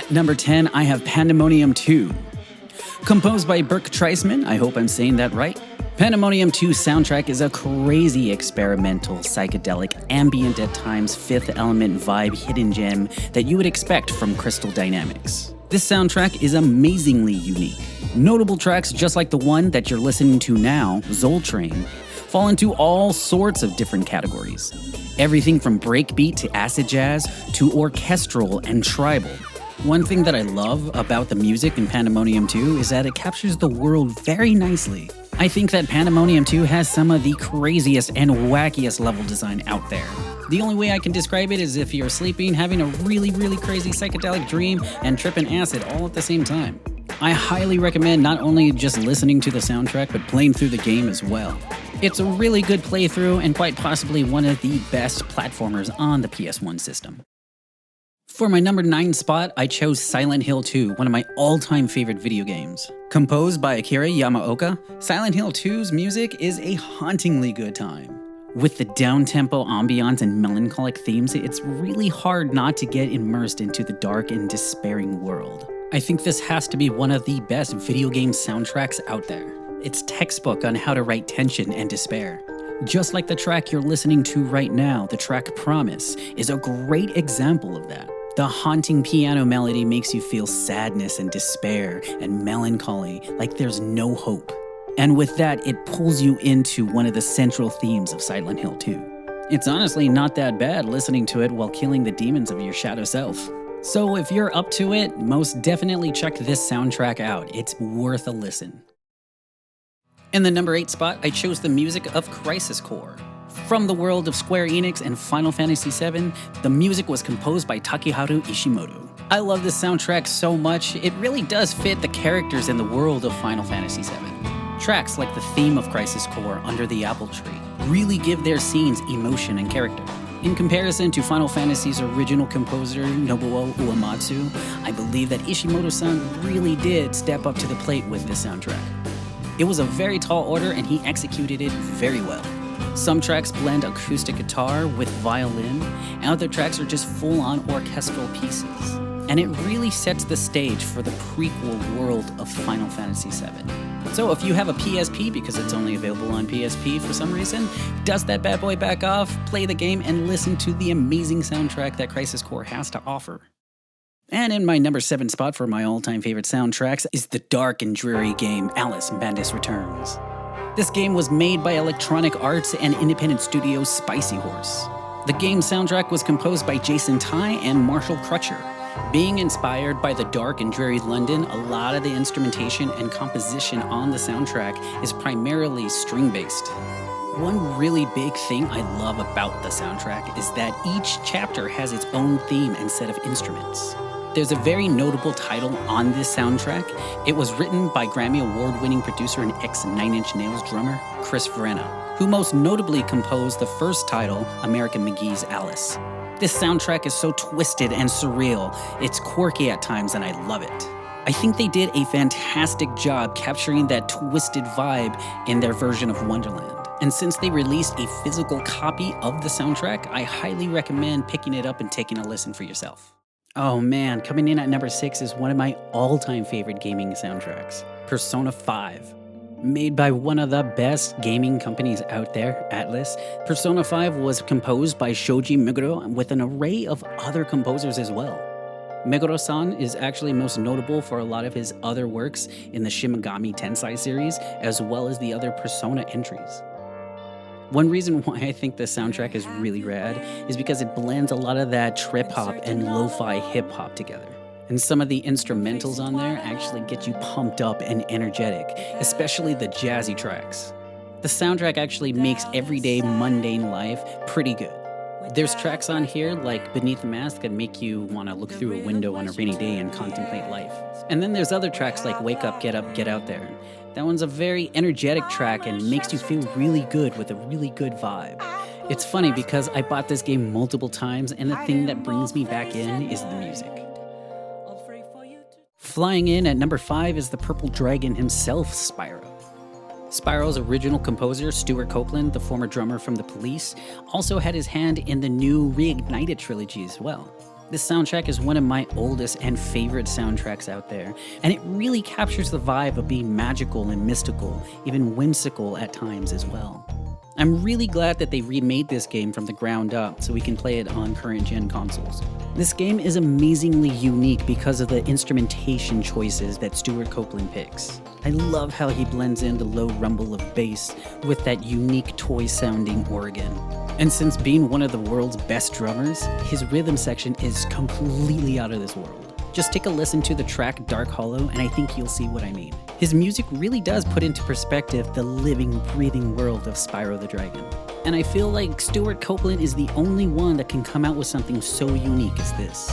At number 10, I have Pandemonium 2. Composed by Burke Treisman, I hope I'm saying that right. Pandemonium 2 soundtrack is a crazy experimental, psychedelic, ambient at times, Fifth Element vibe hidden gem that you would expect from Crystal Dynamics. This soundtrack is amazingly unique. Notable tracks just like the one that you're listening to now, Zol Train, fall into all sorts of different categories. Everything from breakbeat to acid jazz to orchestral and tribal. One thing that I love about the music in Pandemonium 2 is that it captures the world very nicely. I think that Pandemonium 2 has some of the craziest and wackiest level design out there. The only way I can describe it is if you're sleeping, having a really crazy psychedelic dream, and tripping acid all at the same time. I highly recommend not only just listening to the soundtrack, but playing through the game as well. It's a really good playthrough and quite possibly one of the best platformers on the PS1 system. For my number 9 spot, I chose Silent Hill 2, one of my all-time favorite video games. Composed by Akira Yamaoka, Silent Hill 2's music is a hauntingly good time. With the down-tempo ambiance and melancholic themes, it's really hard not to get immersed into the dark and despairing world. I think this has to be one of the best video game soundtracks out there. It's textbook on how to write tension and despair. Just like the track you're listening to right now, the track Promise is a great example of that. The haunting piano melody makes you feel sadness and despair and melancholy, like there's no hope. And with that, it pulls you into one of the central themes of Silent Hill 2. It's honestly not that bad listening to it while killing the demons of your shadow self. So if you're up to it, most definitely check this soundtrack out. It's worth a listen. In the number 8 spot, I chose the music of Crisis Core. From the world of Square Enix and Final Fantasy VII, the music was composed by Takeharu Ishimoto. I love this soundtrack so much, it really does fit the characters in the world of Final Fantasy VII. Tracks like the theme of Crisis Core, Under the Apple Tree, really give their scenes emotion and character. In comparison to Final Fantasy's original composer, Nobuo Uematsu, I believe that Ishimoto-san really did step up to the plate with this soundtrack. It was a very tall order and he executed it very well. Some tracks blend acoustic guitar with violin, and other tracks are just full-on orchestral pieces. And it really sets the stage for the prequel world of Final Fantasy VII. So if you have a PSP, because it's only available on PSP for some reason, dust that bad boy back off, play the game, and listen to the amazing soundtrack that Crisis Core has to offer. And in my number 7 spot for my all-time favorite soundtracks is the dark and dreary game Alice Madness Returns. This game was made by Electronic Arts and independent studio Spicy Horse. The game's soundtrack was composed by Jason Tai and Marshall Crutcher. Being inspired by the dark and dreary London, a lot of the instrumentation and composition on the soundtrack is primarily string-based. One really big thing I love about the soundtrack is that each chapter has its own theme and set of instruments. There's a very notable title on this soundtrack. It was written by Grammy Award-winning producer and ex-Nine Inch Nails drummer, Chris Verena, who most notably composed the first title, American McGee's Alice. This soundtrack is so twisted and surreal. It's quirky at times and I love it. I think they did a fantastic job capturing that twisted vibe in their version of Wonderland. And since they released a physical copy of the soundtrack, I highly recommend picking it up and taking a listen for yourself. Oh man, coming in at number 6 is one of my all-time favorite gaming soundtracks, Persona 5. Made by one of the best gaming companies out there, Atlus, Persona 5 was composed by Shoji Meguro with an array of other composers as well. Meguro-san is actually most notable for a lot of his other works in the Shin Megami Tensei series, as well as the other Persona entries. One reason why I think this soundtrack is really rad is because it blends a lot of that trip-hop and lo-fi hip-hop together. And some of the instrumentals on there actually get you pumped up and energetic, especially the jazzy tracks. The soundtrack actually makes everyday mundane life pretty good. There's tracks on here like Beneath the Mask that make you want to look through a window on a rainy day and contemplate life. And then there's other tracks like Wake Up, Get Out There. That one's a very energetic track and makes you feel really good with a really good vibe. It's funny because I bought this game multiple times and the thing that brings me back in is the music. Flying in at number 5 is the Purple Dragon himself, Spyro. Spyro's original composer, Stuart Copeland, the former drummer from The Police, also had his hand in the new Reignited trilogy as well. This soundtrack is one of my oldest and favorite soundtracks out there, and it really captures the vibe of being magical and mystical, even whimsical at times as well. I'm really glad that they remade this game from the ground up so we can play it on current-gen consoles. This game is amazingly unique because of the instrumentation choices that Stuart Copeland picks. I love how he blends in the low rumble of bass with that unique toy-sounding organ. And since being one of the world's best drummers, his rhythm section is completely out of this world. Just take a listen to the track Dark Hollow and I think you'll see what I mean. His music really does put into perspective the living, breathing world of Spyro the Dragon. And I feel like Stuart Copeland is the only one that can come out with something so unique as this.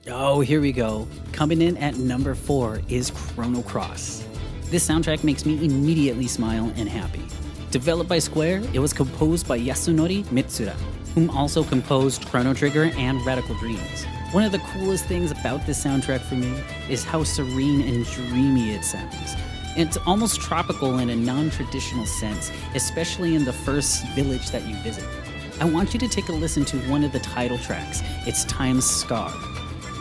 Oh, here we go. Coming in at number 4 is Chrono Cross. This soundtrack makes me immediately smile and happy. Developed by Square, it was composed by Yasunori Mitsuda, whom also composed Chrono Trigger and Radical Dreams. One of the coolest things about this soundtrack for me is how serene and dreamy it sounds. It's almost tropical in a non-traditional sense, especially in the first village that you visit. I want you to take a listen to one of the title tracks. It's Time's Scar.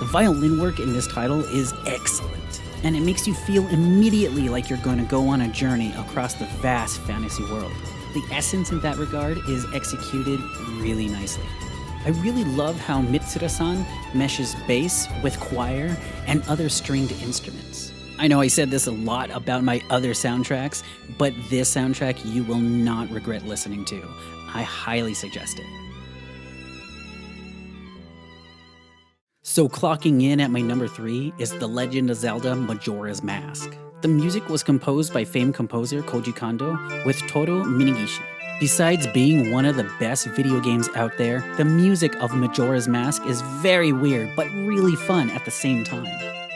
The violin work in this title is excellent, and it makes you feel immediately like you're going to go on a journey across the vast fantasy world. The essence in that regard is executed really nicely. I really love how Mitsuda-san meshes bass with choir and other stringed instruments. I know I said this a lot about my other soundtracks, but this soundtrack you will not regret listening to. I highly suggest it. So clocking in at my number 3 is The Legend of Zelda Majora's Mask. The music was composed by famed composer Koji Kondo with Toru Minegishi. Besides being one of the best video games out there, the music of Majora's Mask is very weird but really fun at the same time.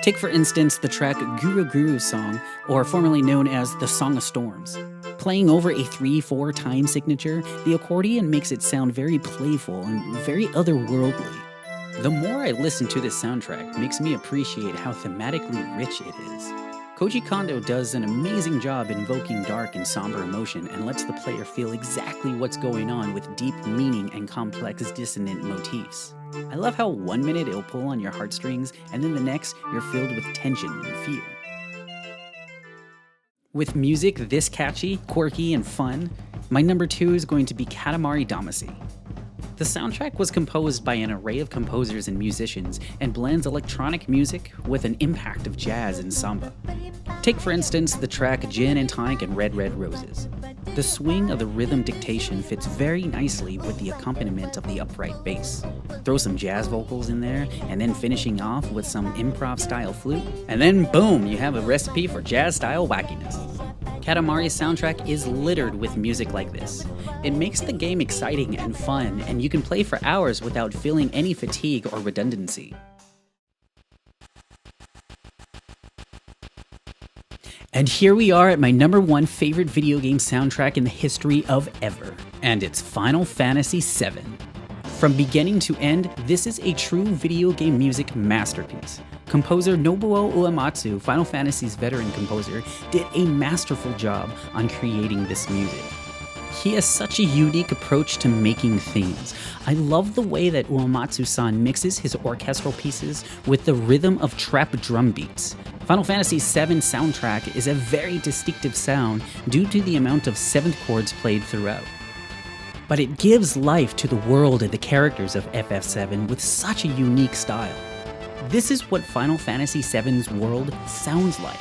Take for instance the track Guru Guru Song, or formerly known as the Song of Storms. Playing over a 3/4 time signature, the accordion makes it sound very playful and very otherworldly. The more I listen to this soundtrack, makes me appreciate how thematically rich it is. Koji Kondo does an amazing job invoking dark and somber emotion and lets the player feel exactly what's going on with deep meaning and complex dissonant motifs. I love how 1 minute it'll pull on your heartstrings and then the next you're filled with tension and fear. With music this catchy, quirky, and fun, my number 2 is going to be Katamari Damacy. The soundtrack was composed by an array of composers and musicians and blends electronic music with an impact of jazz and samba. Take for instance the track Gin and Tonic and Red Red Roses. The swing of the rhythm dictation fits very nicely with the accompaniment of the upright bass. Throw some jazz vocals in there and then finishing off with some improv style flute, and then boom, you have a recipe for jazz style wackiness. Katamari's soundtrack is littered with music like this. It makes the game exciting and fun, and you can play for hours without feeling any fatigue or redundancy. And here we are at my number 1 favorite video game soundtrack in the history of ever, and it's Final Fantasy VII. From beginning to end, this is a true video game music masterpiece. Composer Nobuo Uematsu, Final Fantasy's veteran composer, did a masterful job on creating this music. He has such a unique approach to making themes. I love the way that Uematsu-san mixes his orchestral pieces with the rhythm of trap drum beats. Final Fantasy VII soundtrack is a very distinctive sound due to the amount of 7th chords played throughout. But it gives life to the world and the characters of FF7 with such a unique style. This is what Final Fantasy VII's world sounds like.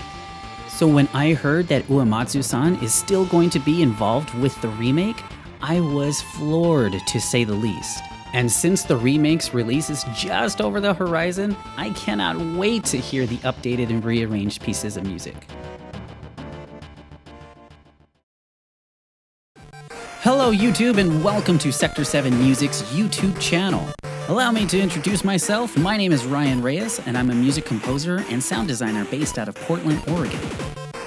So when I heard that Uematsu-san is still going to be involved with the remake, I was floored to say the least. And since the remake's release is just over the horizon, I cannot wait to hear the updated and rearranged pieces of music. Hello YouTube and welcome to Sector 7 Music's YouTube channel. Allow me to introduce myself. My name is Ryan Reyes and I'm a music composer and sound designer based out of Portland, Oregon.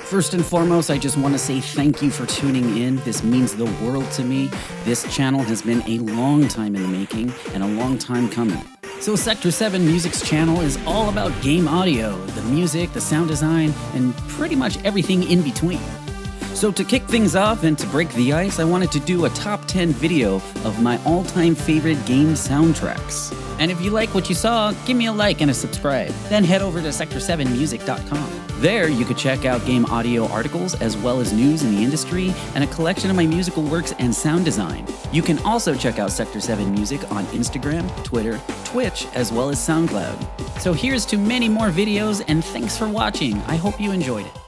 First and foremost, I just want to say thank you for tuning in. This means the world to me. This channel has been a long time in the making and a long time coming. So Sector 7 Music's channel is all about game audio, the music, the sound design, and pretty much everything in between. So to kick things off and to break the ice, I wanted to do a top 10 video of my all-time favorite game soundtracks. And if you like what you saw, give me a like and a subscribe. Then head over to sector7music.com. There you could check out game audio articles as well as news in the industry and a collection of my musical works and sound design. You can also check out Sector 7 Music on Instagram, Twitter, Twitch, as well as SoundCloud. So here's to many more videos, and thanks for watching. I hope you enjoyed it.